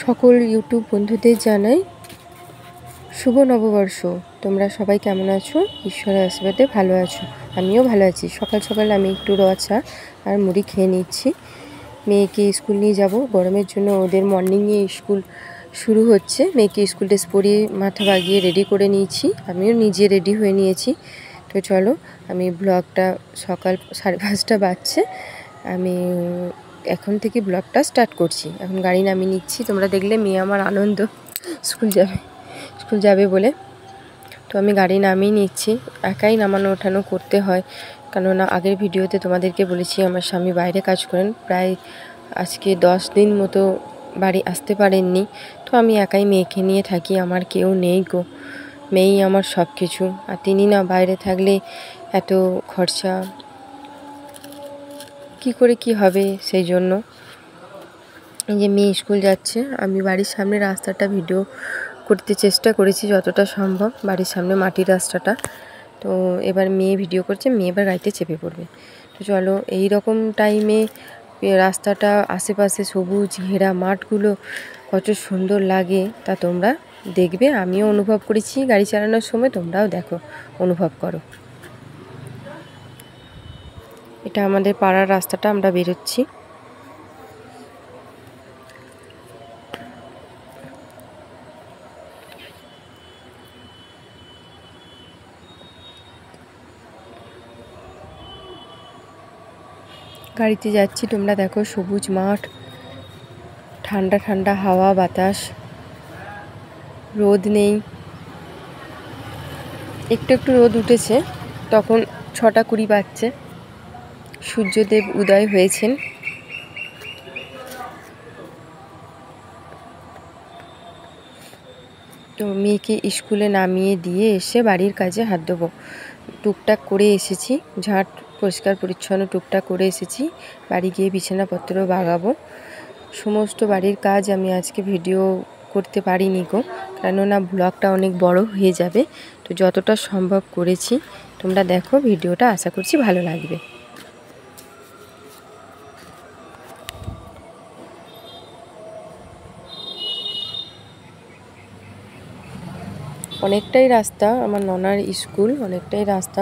সকল ইউটিউব বন্ধুদের জানাই শুভ নববর্ষ। তোমরা সবাই কেমন আছো? ঈশ্বরের আশীর্বাদে ভালো আছো, আমিও ভালো আছি। সকাল সকাল আমি একটু রচা আর মুড়ি খেয়ে নিচ্ছি। মেয়েকে স্কুল নিয়ে যাব, গরমের জন্য ওদের মর্নিংয়ে স্কুল শুরু হচ্ছে। মেয়েকে স্কুল ড্রেস পরিয়ে মাথা বাগিয়ে রেডি করে নিয়েছি, আমিও নিজে রেডি হয়ে নিয়েছি। তো চলো, আমি ব্লগটা সকাল 5:30 বাজছে, আমি এখন থেকে ব্লগটা স্টার্ট করছি। এখন গাড়ি নামিয়ে নিচ্ছি। তোমরা দেখলে মেয়ে আমার আনন্দ, স্কুল যাবে বলে। তো আমি গাড়ি নামিয়ে নিচ্ছি, একাই নামানো ওঠানো করতে হয়, কেননা আগের ভিডিওতে তোমাদেরকে বলেছি আমার স্বামী বাইরে কাজ করেন, প্রায় আজকে 10 দিন মতো বাড়ি আসতে পারেননি। তো আমি একাই মেয়েকে নিয়ে থাকি, আমার কেউ নেই গো, মেয়েই আমার সব কিছু। আর তিনি না বাইরে থাকলে এত খরচা কি করে কি হবে, সেই জন্য এই যে মেয়ে স্কুল যাচ্ছে। আমি বাড়ির সামনে রাস্তাটা ভিডিও করতে চেষ্টা করেছি যতটা সম্ভব, বাড়ির সামনে মাটির রাস্তাটা। তো এবার মেয়ে ভিডিও করছে, মেয়ে এবার গাড়িতে চেপে পড়বে। তো চলো, এই রকম টাইমে রাস্তাটা আশেপাশে সবুজ ঘেরা মাঠগুলো কত সুন্দর লাগে তা তোমরা দেখবে। আমিও অনুভব করেছি গাড়ি চালানোর সময়, তোমরাও দেখো, অনুভব করো। এটা আমাদের পাড়ার রাস্তাটা, আমরা বেরোচ্ছি। গাড়িতে যাচ্ছি, তোমরা দেখো, সবুজ মাঠ, ঠান্ডা ঠান্ডা হাওয়া বাতাস, রোদ নেই, একটু একটু রোদ উঠেছে। তখন 6:20 বাজছে, সূর্যদেব উদয় হয়েছেন। তো মেয়েকে স্কুলে নামিয়ে দিয়ে এসে বাড়ির কাজে হাত দেবো। টুকটাক করে এসেছি, ঝাঁট পরিষ্কার পরিচ্ছন্ন টুকটাক করে এসেছি। বাড়ি গিয়ে বিছানাপত্র বাগাবো। সমস্ত বাড়ির কাজ আমি আজকে ভিডিও করতে পারিনি গো, কেননা ব্লগটা অনেক বড় হয়ে যাবে। তো যতটা সম্ভব করেছি, তোমরা দেখো ভিডিওটা, আশা করছি ভালো লাগবে। অনেকটাই রাস্তা, আমার ননার স্কুল, অনেকটাই রাস্তা।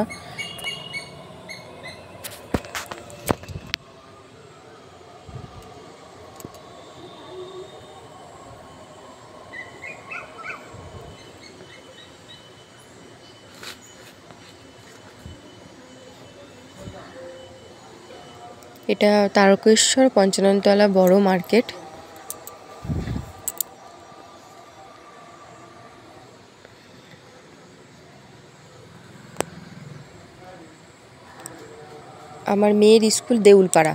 এটা তারকেশ্বর পঞ্চাননতলা বড় মার্কেট। আমার মেয়ের স্কুল দেউলপাড়া।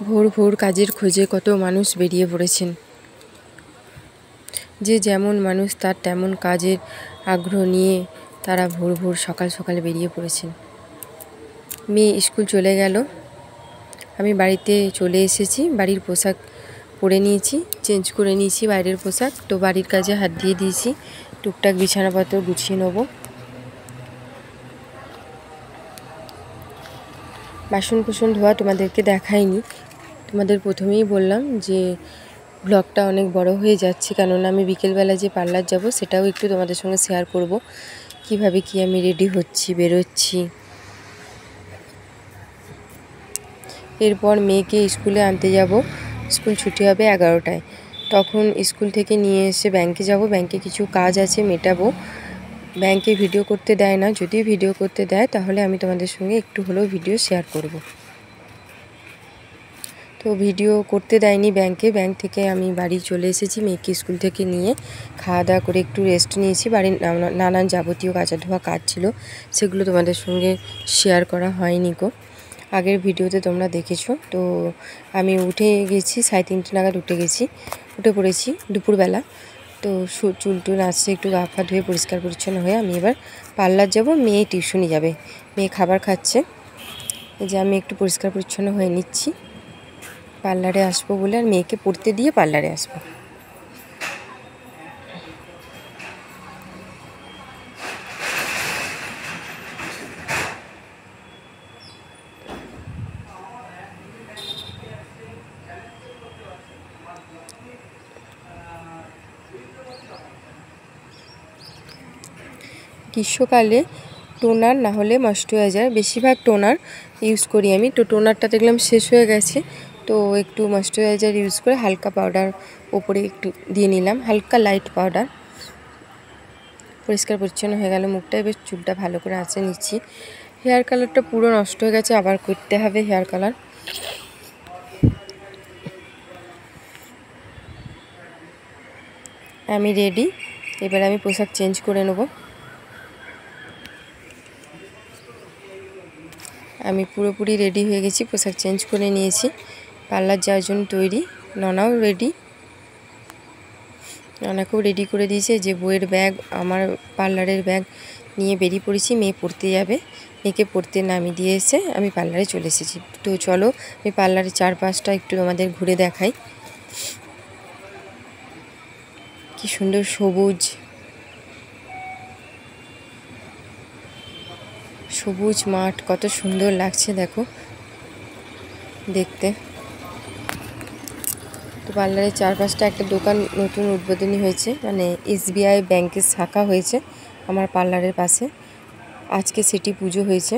ভোর ভোর কাজের খোঁজে কত মানুষ বেরিয়ে পড়েছেন। যে যেমন মানুষ তার তেমন কাজের আগ্রহ নিয়ে তারা ভোর ভোর সকাল সকাল বেরিয়ে পড়েছেন। মেয়ে স্কুল চলে গেল, আমি বাড়িতে চলে এসেছি। বাড়ির পোশাক পরে নিয়েছি, চেঞ্জ করে নিয়েছি বাইরের পোশাক। তো বাড়ির কাজে হাত দিয়ে দিয়েছি, টুকটাক বিছানাপত্র গুছিয়ে নেব। বাসন কুসন ধোয়া তোমাদেরকে দেখাইনি, তোমাদের প্রথমেই বললাম যে ব্লগটা অনেক বড় হয়ে যাচ্ছে, কেননা আমি বিকেলবেলা যে পার্লার যাব সেটাও একটু তোমাদের সঙ্গে শেয়ার করব, কিভাবে কি আমি রেডি হচ্ছি, বেরোচ্ছি। এরপর মেয়েকে স্কুলে আনতে যাব, স্কুল ছুটি হবে 11টায়। তখন স্কুল থেকে নিয়ে এসে ব্যাংকে যাব, ব্যাংকে কিছু কাজ আছে মেটাবো। ব্যাংকে ভিডিও করতে দেয় না, যদি ভিডিও করতে দেয় তাহলে আমি তোমাদের সঙ্গে একটু হলেও ভিডিও শেয়ার করব। তো ভিডিও করতে দেয়নি ব্যাংকে। ব্যাংক থেকে আমি বাড়ি চলে এসেছি, মেয়েকে স্কুল থেকে নিয়ে খাওয়া দাওয়া করে একটু রেস্ট নিয়েছি। বাড়ির নানান যাবতীয় কাঁচা ধোয়া কাজ ছিল, সেগুলো তোমাদের সঙ্গে শেয়ার করা হয়নি গো, আগের ভিডিওতে তোমরা দেখেছো। তো আমি উঠে গেছি, 3:30 নাগাদ উঠে পড়েছি দুপুরবেলা। তো চুল টুল আসছে, একটু গা পা ধুয়ে পরিষ্কার পরিচ্ছন্ন হয়ে আমি এবার পার্লার যাব। মেয়ে টিউশনি যাবে, মেয়ে খাবার খাচ্ছে। এই যে আমি একটু পরিষ্কার পরিচ্ছন্ন হয়ে নিচ্ছি, পার্লারে আসবো বলে, আর মেয়েকে পড়তে দিয়ে পার্লারে আসবো। গ্রীষ্মকালে টোনার না হলে ময়েশ্চারাইজার, বেশিরভাগ টোনার ইউজ করি আমি। তো টোনারটা দেখলাম শেষ হয়ে গেছে, তো একটু ময়েশ্চারাইজার ইউজ করে হালকা পাউডার ওপরে একটু দিয়ে নিলাম, হালকা লাইট পাউডার। পরিষ্কার পরিচ্ছন্ন হয়ে গেল মুখটা। এবার চুলটা ভালো করে আঁচড়ে নিচ্ছি। হেয়ার কালারটা পুরো নষ্ট হয়ে গেছে, আবার করতে হবে হেয়ার কালার। আমি রেডি, এবার আমি পোশাক চেঞ্জ করে নেব। আমি পুরোপুরি রেডি হয়ে গেছি, পোশাক চেঞ্জ করে নিয়েছি, পার্লার যাওয়ার জন্য তৈরি। ননাও রেডি, ননাকেও রেডি করে দিয়েছে। যে বইয়ের ব্যাগ, আমার পার্লারের ব্যাগ নিয়ে বেরিয়ে পড়েছি। মেয়ে পড়তে যাবে, মেয়েকে পড়তে নামিয়ে দিয়ে এসে আমি পার্লারে চলে এসেছি। তো চলো আমি পার্লারের চারপাশটা একটু আমাদের ঘুরে দেখাই। কি সুন্দর সবুজ সবুজ মাঠ, কত সুন্দর লাগছে দেখো দেখতে। তো পার্লারের চারপাশটা, একটা দোকান নতুন উদ্বোধনী হয়েছে, মানে SBI ব্যাংকের শাখা হয়েছে আমার পার্লারের পাশে। আজকে সিটি পুজো হয়েছে।